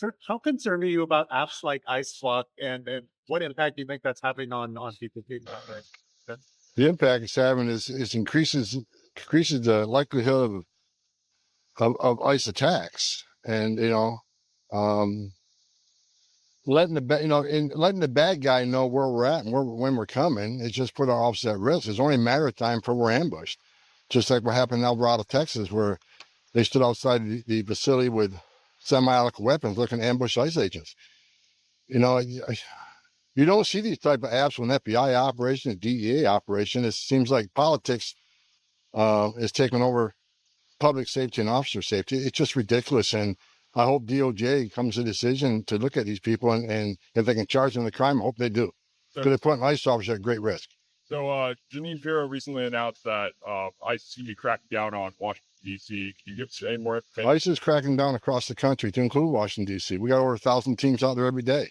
Sir, how concerned are you about apps like iSwap and what impact do you think that's having on people being nowadays? The impact it's having is increases the likelihood of ICE attacks, and um, letting the bad guy know where we're at and when we're coming. It's just put our officers at risk. It's only a matter of time before we're ambushed, just like what happened in Alvarado, Texas, where they stood outside the facility with semi-automatic weapons looking to ambush ICE agents. You know, you don't see these type of apps with an FBI operation, a DEA operation. It seems like politics is taking over public safety and officer safety. It's just ridiculous. And I hope DOJ comes to a decision to look at these people, and if they can charge them the crime, I hope they do. Because they're putting ICE officers at great risk. So Janine Pirro recently announced that ICE is cracking down on Washington, D.C. Can you give us any more information? ICE is cracking down across the country, to include Washington, D.C. We got over 1,000 teams out there every day.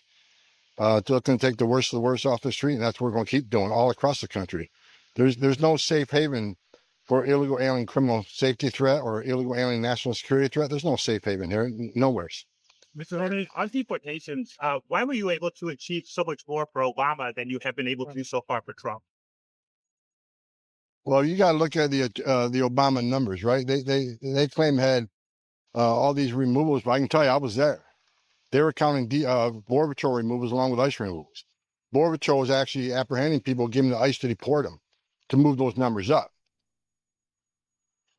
Looking to take the worst of the worst off the street, and that's what we're going to keep doing all across the country. There's no safe haven for illegal alien criminal safety threat or illegal alien national security threat. There's no safe haven here, nowhere. Mr. Homan, on deportations, why were you able to achieve so much more for Obama than you have been able to do so far for Trump? Well, you got to look at the Obama numbers, right? They claim had all these removals, but I can tell you, I was there. They were counting Border Patrol removals along with ICE removals. Border Patrol was actually apprehending people, giving the ICE to deport them, to move those numbers up.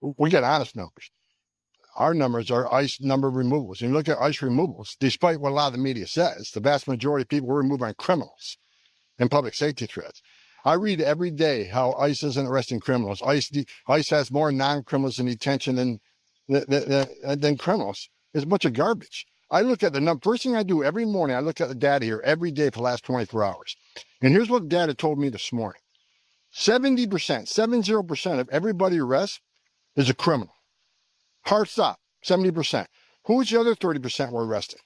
We get honest numbers. Our numbers are ICE number of removals. And you look at ICE removals, despite what a lot of the media says, the vast majority of people were removed on criminals and public safety threats. I read every day how ICE isn't arresting criminals. ICE has more non-criminals in detention than criminals. It's a bunch of garbage. I look at the number. First thing I do every morning, I look at the data here every day for the last 24 hours. And here's what the data told me this morning. 70% of everybody arrested is a criminal. Hard stop, 70%. Who's the other 30% we're arresting?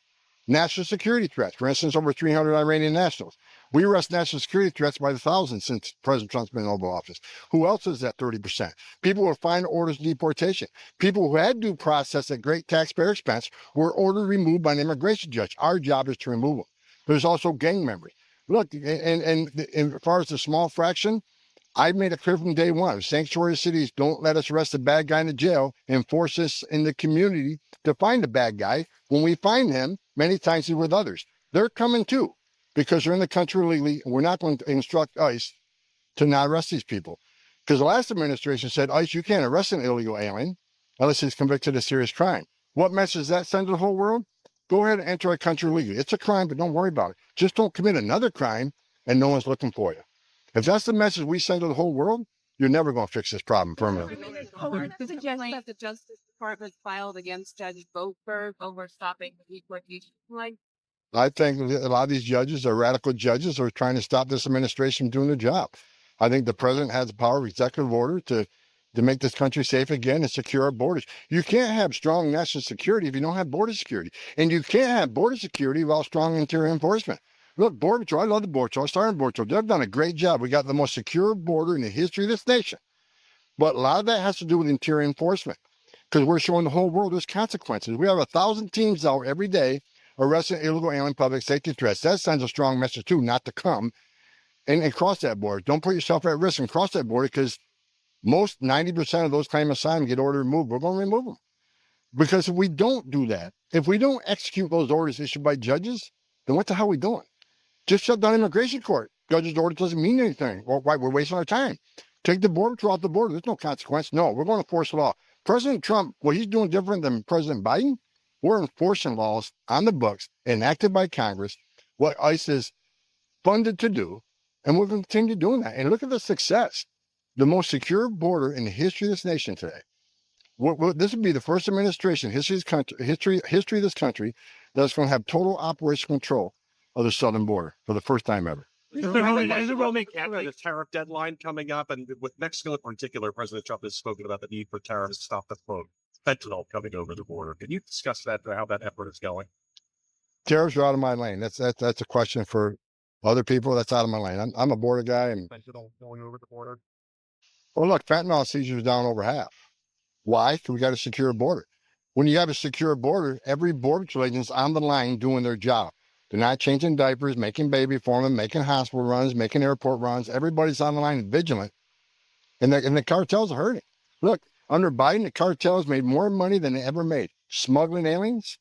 National security threats. For instance, over 300 Iranian nationals. We arrest national security threats by the thousands since President Trump's been in Oval Office. Who else is that 30%? People who find orders of deportation. People who had due process at great taxpayer expense were ordered removed by an immigration judge. Our job is to remove them. There's also gang members. Look, and as far as the small fraction, I've made it clear from day one, sanctuary cities don't let us arrest the bad guy in the jail and force us in the community to find the bad guy. When we find him, many times he's with others. They're coming too, because they're in the country illegally, and we're not going to instruct ICE to not arrest these people. Because the last administration said, ICE, you can't arrest an illegal alien unless he's convicted of serious crime. What message does that send to the whole world? Go ahead and enter a country illegally. It's a crime, but don't worry about it. Just don't commit another crime, and no one's looking for you. If that's the message we send to the whole world, you're never going to fix this problem permanently. The complaint that the Justice Department filed against Judge Boatberg over stopping the deportation. I think a lot of these judges are radical judges who are trying to stop this administration from doing their job. I think the president has the power of executive order to make this country safe again and secure our borders. You can't have strong national security if you don't have border security. And you can't have border security without strong interior enforcement. Look, Border Patrol, I love the Border Patrol. I started Border Patrol. They've done a great job. We got the most secure border in the history of this nation. But a lot of that has to do with interior enforcement, because we're showing the whole world there's consequences. We have 1,000 teams out every day arresting illegal alien public safety threats. That sends a strong message, too, not to come and cross that border. Don't put yourself at risk and cross that border, because most 90% of those claim asylum get ordered removed. We're going to remove them. Because if we don't do that, if we don't execute those orders issued by judges, then what the hell are we doing? Just shut down immigration court. Judge's order doesn't mean anything. Well, why? We're wasting our time. Take the border patrol off the border. There's no consequence. No, we're going to enforce the law. President Trump, what he's doing different than President Biden, we're enforcing laws on the books enacted by Congress, what ICE is funded to do, and we're going to continue doing that. And look at the success. The most secure border in the history of this nation today. This would be the first administration, history of this country, that's going to have total operational control of the southern border for the first time ever. After the tariff deadline coming up, and with Mexico in particular, President Trump has spoken about the need for tariffs to stop the flow of fentanyl coming over the border. Can you discuss that, how that effort is going? Tariffs are out of my lane. That's a question for other people. That's out of my lane. I'm a border guy. And Fentanyl going over the border? well, look, fentanyl seizures down over half. Why? Because we got a secure border. When you have a secure border, every border patrol agent's on the line doing their job. They're not changing diapers, making baby formula, making hospital runs, making airport runs. Everybody's on the line vigilant. And the cartels are hurting. Look, under Biden, the cartels made more money than they ever made. Smuggling aliens,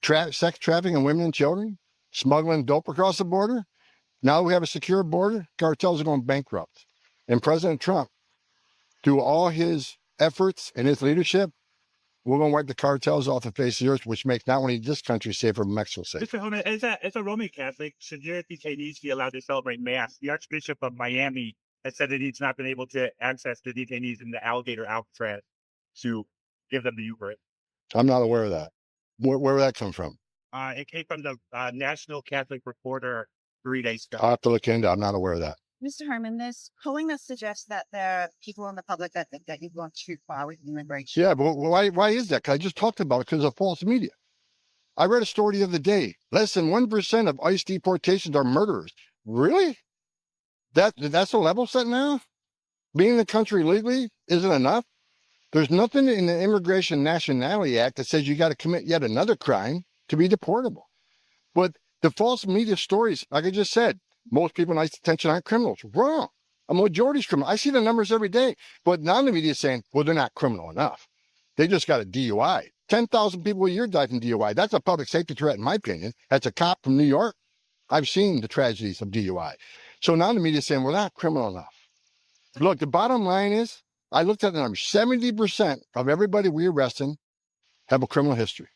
sex trafficking women and children, smuggling dope across the border. Now we have a secure border, cartels are going bankrupt. And President Trump, through all his efforts and his leadership, we're going to wipe the cartels off the face of the earth, which makes not only this country safer, but Mexico safe. Mr. Homan, as a Roman Catholic, should your detainees be allowed to celebrate Mass? The Archbishop of Miami has said that he's not been able to access the detainees in the Alligator Alcatraz to give them the Eucharist. I'm not aware of that. Where did that come from? It came from the National Catholic Reporter 3 days ago. I'll have to look into it. I'm not aware of that. Mr. Herman, there's polling that suggests that there are people in the public that think that you've gone too far with immigration. Yeah, but why is that? 'Cause I just talked about it because of false media. I read a story the other day. Less than 1% of ICE deportations are murderers. Really? That's the level set now? Being in the country legally isn't enough? There's nothing in the Immigration Nationality Act that says you got to commit yet another crime to be deportable. But the false media stories, like I just said, most people in ICE detention aren't criminals. Wrong. A majority's criminal. I see the numbers every day. But now the media is saying, well, they're not criminal enough. They just got a DUI. 10,000 people a year die from DUI. That's a public safety threat, in my opinion. That's a cop from New York. I've seen the tragedies of DUI. So now the media is saying, we're not criminal enough. Look, the bottom line is, I looked at the numbers. 70% of everybody we arresting have a criminal history.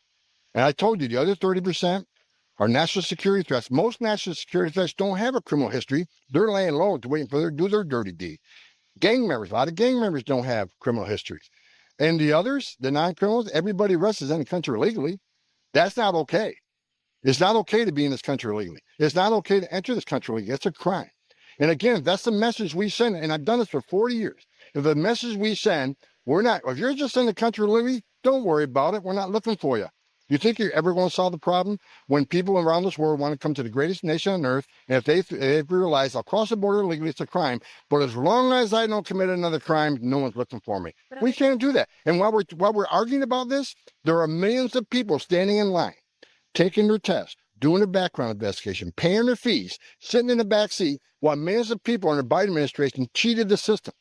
And I told you the other 30% are national security threats. Most national security threats don't have a criminal history. They're laying low to waiting for do their dirty deed. Gang members, a lot of gang members don't have criminal histories. And the others, the non-criminals, everybody arrested in the country illegally. That's not okay. It's not okay to be in this country illegally. It's not okay to enter this country illegally. It's a crime. And again, if that's the message we send, and I've done this for 40 years, if the message we send, if you're just in the country illegally, don't worry about it. We're not looking for you. You think you're ever going to solve the problem? When people around this world want to come to the greatest nation on earth, and if they realize I'll cross the border illegally, it's a crime. But as long as I don't commit another crime, no one's looking for me. We can't do that. And while we're arguing about this, there are millions of people standing in line, taking their test, doing a background investigation, paying their fees, sitting in the back seat, while millions of people in the Biden administration cheated the system.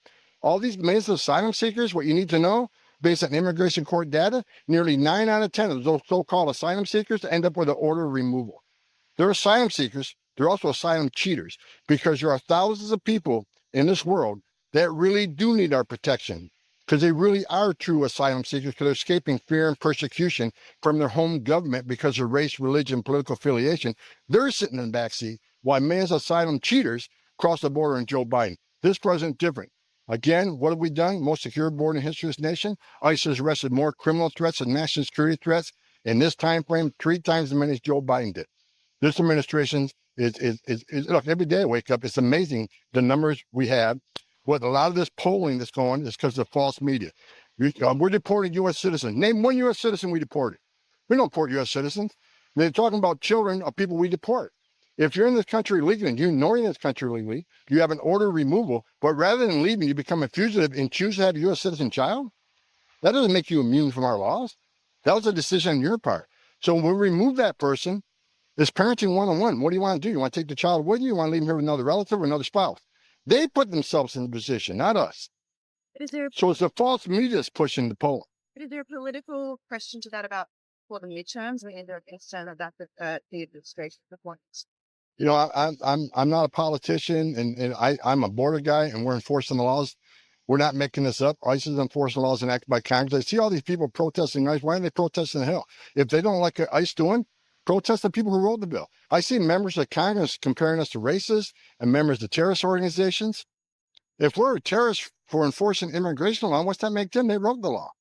All these millions of asylum seekers, what you need to know, based on immigration court data, nearly 9 out of 10 of those so-called asylum seekers end up with an order of removal. They're asylum seekers. They're also asylum cheaters, because there are thousands of people in this world that really do need our protection, because they really are true asylum seekers, because they're escaping fear and persecution from their home government because of race, religion, political affiliation. They're sitting in the backseat while millions of asylum cheaters cross the border in Joe Biden. This president different. Again, what have we done? Most secure border in history of this nation. ICE has arrested more criminal threats and national security threats in this time frame, 3 times as many as Joe Biden did. This administration is look, every day I wake up, it's amazing the numbers we have. What a lot of this polling that's going is because of false media. We're deporting U.S. citizens. Name one U.S. citizen we deported. We don't deport U.S. citizens. They're talking about children of people we deport. If you're in this country legally and you know you're in this country legally, you have an order of removal, but rather than leaving, you become a fugitive and choose to have a U.S. citizen child? That doesn't make you immune from our laws. That was a decision on your part. So when we remove that person, it's parenting one-on-one. What do you want to do? You want to take the child with you? You want to leave him here with another relative or another spouse? They put themselves in the position, not us. So it's the false media that's pushing the polling. Is there a political question to that about for the midterms? I mean, is there a concern about the administration performance? You know, I'm not a politician, and I'm a border guy, and we're enforcing the laws. We're not making this up. ICE is enforcing laws enacted by Congress. I see all these people protesting ICE. Why are they protesting the Hill? If they don't like what ICE doing, protest the people who wrote the bill. I see members of Congress comparing us to racists and members of terrorist organizations. If we're terrorists for enforcing immigration law, what's that make them? They wrote the law.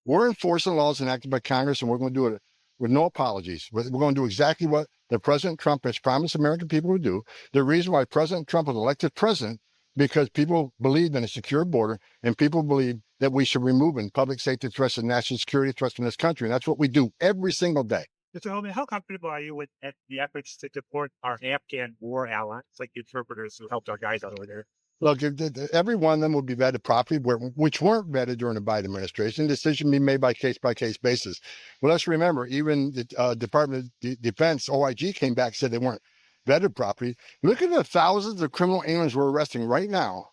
We're enforcing laws enacted by Congress, and we're going to do it with no apologies. We're going to do exactly what the President Trump has promised American people to do. The reason why President Trump was elected president, because people believe in a secure border, and people believe that we should remove public safety threats and national security threats in this country. And that's what we do every single day. Mr. Homan, how comfortable are you with the efforts to support our Afghan war allies, like the interpreters who helped our guys out over there? Look, every one of them will be vetted properly, which weren't vetted during the Biden administration. Decision be made by case basis. Well, let's remember, even the Department of Defense, OIG, came back and said they weren't vetted properly. Look at the thousands of criminal aliens we're arresting right now.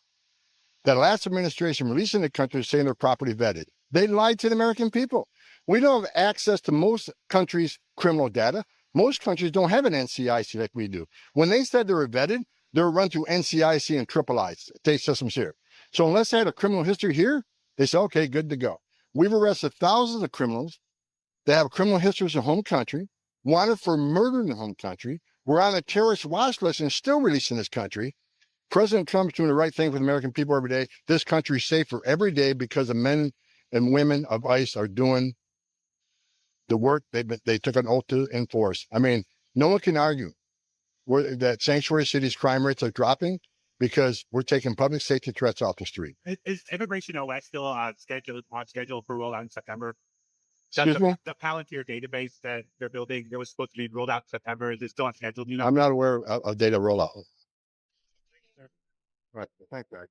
That last administration released in the country saying they're properly vetted. They lied to the American people. We don't have access to most countries' criminal data. Most countries don't have an NCIC like we do. When they said they were vetted, they were run through NCIC and III state systems here. So unless they had a criminal history here, they say, okay, good to go. We've arrested thousands of criminals that have criminal histories in home country, wanted for murder in the home country. We're on a terrorist watch list and still released in this country. President Trump is doing the right thing for the American people every day. This country is safer every day because the men and women of ICE are doing the work they took an oath to enforce. I mean, no one can argue that sanctuary cities crime rates are dropping because we're taking public safety threats off the street. Is Immigration OS still on schedule for rollout in September? Excuse me? The Palantir database that they're building, it was supposed to be rolled out in September. Is it still on schedule? You know? I'm not aware of data rollout. Right. Thanks, Barry.